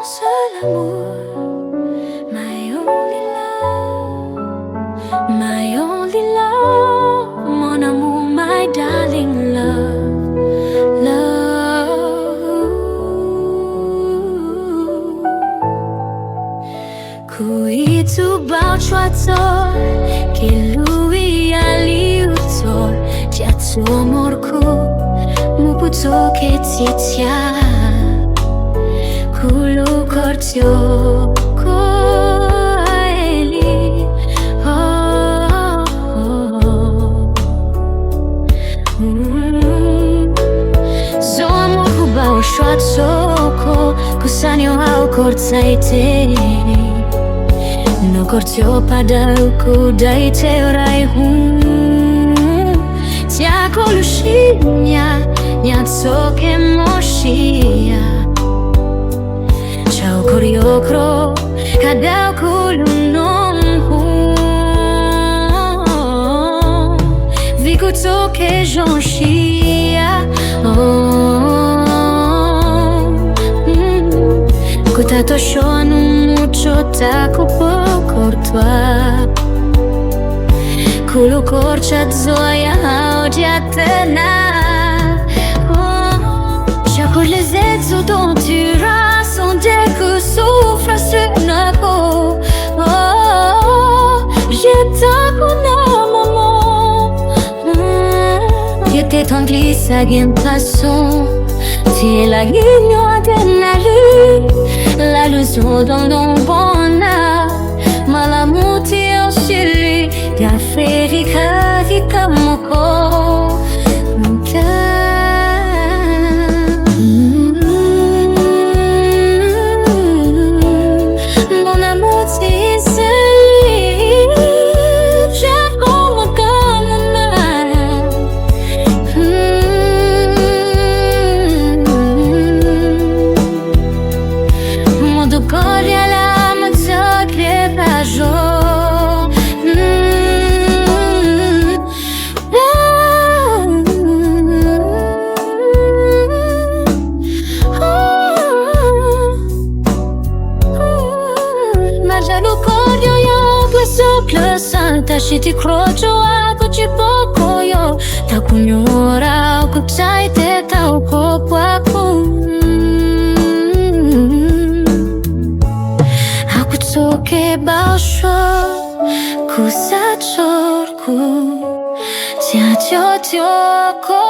seul amour, my only love, my only love, mon amour, my darling love, love. Kuitu bao chua tor, ki lui aliutor, jiatu amorku, muputo ke titia. Kulu kortyo ko eli, oh, oh. Zo amor ku bao shwat soko, kusanyo au kortsaite. No kortyo padau ku daite orai tia kolushinya, nyatsoke moshia. Koriokro kadau kulunong viku toke jonshia kutato shonu mucho taku pokortwa kulu korchat zoya audiatena chaque les exos dont tu dès que souffle sur la peau, oh, j'étais con maman. J'étais en glisse à gain passant, c'est la ligne de la leçon dans ton bonheur, malamuti au chili, d'Afrique qui comme mon corps. Tashiti krocho ako chipoko yo takunyora kuchaite taukopo ako akutoke baosho kusachorku tiachotioko